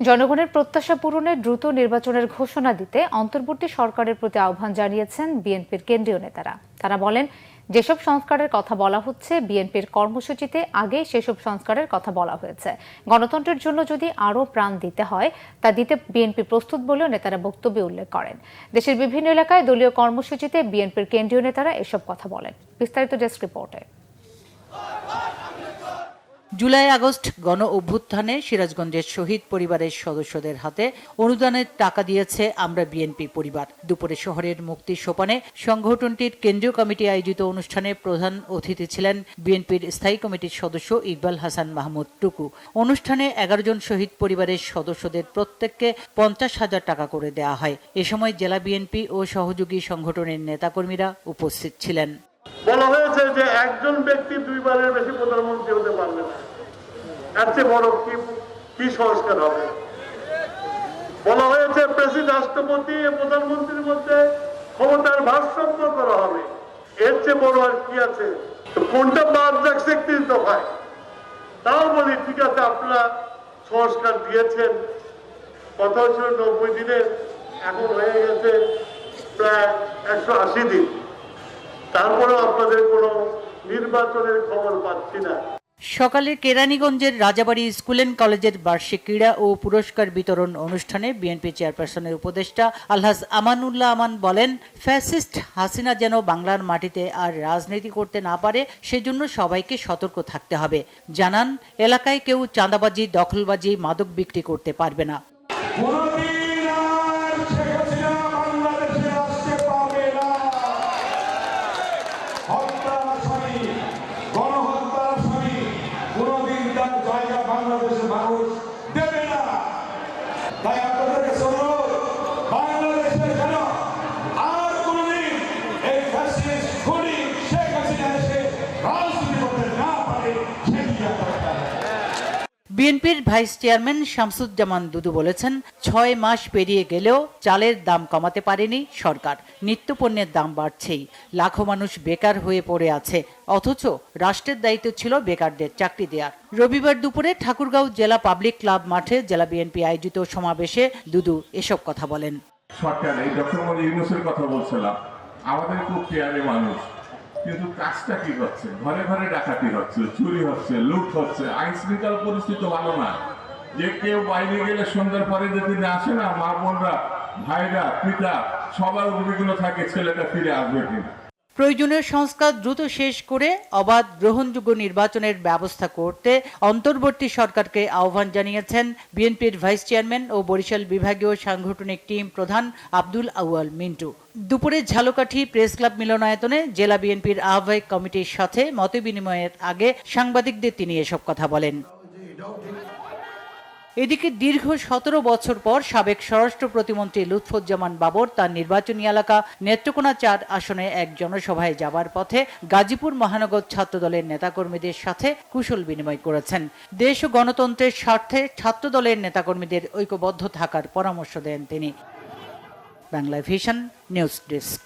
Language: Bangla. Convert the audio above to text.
জনগণের প্রত্যাশা পূরণে দ্রুত নির্বাচনের ঘোষণা দিতে অন্তর্বর্তী সরকারের প্রতি আহ্বান জানিয়েছেন বিএনপির কেন্দ্রীয় নেতারা। তারা বলেন, যেসব সংস্কারের কথা বলা হচ্ছে বিএনপির কর্মসূচিতে আগে সেসব সংস্কারের কথা বলা হয়েছে। গণতন্ত্রের জন্য যদি আরও প্রাণ দিতে হয় তা দিতে বিএনপি প্রস্তুত বলেও নেতারা বক্তব্যে উল্লেখ করেন। দেশের বিভিন্ন এলাকায় দলীয় কর্মসূচিতে বিএনপির কেন্দ্রীয় নেতারা এসব কথা বলেন। বিস্তারিত ডেস্ক রিপোর্টে। জুলাই আগস্ট গণ অভ্যুত্থানে সিরাজগঞ্জের শহীদ পরিবারের সদস্যদের হাতে অনুদানের টাকা দিয়েছে আমরা বিএনপি পরিবার। দুপুরে শহরের মুক্তি সোপানে সংগঠনটির কেন্দ্রীয় কমিটি আয়োজিত অনুষ্ঠানে প্রধান অতিথি ছিলেন বিএনপির স্থায়ী কমিটির সদস্য ইকবাল হাসান মাহমুদ টুকু। অনুষ্ঠানে 11 জন শহীদ পরিবারের সদস্যদের প্রত্যেককে 50,000 টাকা করে দেওয়া হয়। এ সময় জেলা বিএনপি ও সহযোগী সংগঠনের নেতাকর্মীরা উপস্থিত ছিলেন। বলা হয়েছে যে একজন ব্যক্তি দুইবারের বেশি প্রধানমন্ত্রী হতে পারবে না, এর চেয়ে বড় কি সংস্কার হবে? বলা হয়েছে প্রেসিডেন্ট, রাষ্ট্রপতি প্রধানমন্ত্রীর মধ্যে ক্ষমতার ভারসাম্য করা হবে, এর চেয়ে বড় আর কি আছে? কোনটা বাদ যাচ্ছে 31 দফায়? তাও বলি ঠিক আছে, আপনারা সংস্কার দিয়েছেন, কথা হচ্ছিল 90 দিনের, এখন হয়ে গেছে প্রায় 180 দিন, তারপরেও আপনাদের কোনো নির্বাচনের খবর পাচ্ছি না। সকালে কেরানীগঞ্জের রাজাবাড়ী স্কুল অ্যান্ড কলেজের বার্ষিক ক্রীড়া ও পুরস্কার বিতরণ অনুষ্ঠানে বিএনপি চেয়ারপারসনের উপদেষ্টা আলহাজ আমানুল্লাহ আমান বলেন, ফ্যাসিস্ট হাসিনা যেন বাংলার মাটিতে আর রাজনীতি করতে না পারে সেজন্য সবাইকে সতর্ক থাকতে হবে। জানান, এলাকায় কেউ চাঁদাবাজি, দখলবাজি, মাদক বিক্রি করতে পারবে না। বাংলাদেশের মানুষ দেবে না। তাই আপনাদেরকে অনুরোধ, বাংলাদেশের যেন আর কোনদিন এই ফ্যাসিস্ট খুনি শেখ হাসিনা এসে রাজনীতি করতে না পারে সেটি আপনারা। বিএনপির ভাইস চেয়ারম্যান শামসুজ্জামান দুদু বলেছেন, 6 মাস পেরিয়ে গেলেও চালের দাম কমাতে পারেনি সরকার। নিত্যপণ্যের দাম বাড়ছেই, লাখো মানুষ বেকার হয়ে পড়ে আছে, অথচ রাষ্ট্রের দায়িত্ব ছিল বেকারদের চাকরি দেওয়ার। রবিবার দুপুরে ঠাকুরগাঁও জেলা পাবলিক ক্লাব মাঠে জেলা বিএনপি আয়োজিত সমাবেশে দুদু এসব কথা বলেন। সরকার এই ডক্টর ইউনূসের কথা বলছিলাম, আমাদের খুব কেয়ারে মানুষ, কিন্তু কাজটা কি হচ্ছে? ঘরে ঘরে ডাকাতি হচ্ছে, চুরি হচ্ছে, লুট হচ্ছে, আইন শৃঙ্খলা পরিস্থিতি ভালো না। যে কেউ বাইরে গেলে সন্ধ্যার পরে যেদিন আসে না, মা বোনরা, ভাইরা, পিতা সবার উদ্বিগ্ন থাকে ছেলেটা ফিরে আসবে কিনা। প্রয়োজনীয় সংস্কার দ্রুত শেষ করে অবাধ গ্রহণযোগ্য নির্বাচনের ব্যবস্থা করতে অন্তর্বর্তী সরকারকে আহ্বান জানিয়েছেন বিএনপির ভাইস চেয়ারম্যান ও বরিশাল বিভাগীয় সাংগঠনিক টিম প্রধান আব্দুল আউয়াল মিন্টু। দুপুরে ঝালকাঠি প্রেস ক্লাব মিলনায়তনে জেলা বিএনপির আহ্বায়ক কমিটির সাথে মতবিনিময়ের আগে সাংবাদিকদের তিনি এসব কথা বলেন। এদিকে দীর্ঘ 17 বছর পর সাবেক স্বরাষ্ট্র প্রতিমন্ত্রী লুৎফুজ্জামান বাবর তার নির্বাচনী এলাকা নেত্রকোনা 4 আসনে এক জনসভায় যাবার পথে গাজীপুর মহানগর ছাত্রদলের নেতাকর্মীদের সাথে কুশল বিনিময় করেছেন। দেশ ও গণতন্ত্রের স্বার্থে ছাত্রদলের নেতাকর্মীদের ঐক্যবদ্ধ থাকার পরামর্শ দেন তিনি। Bangla vision news desk.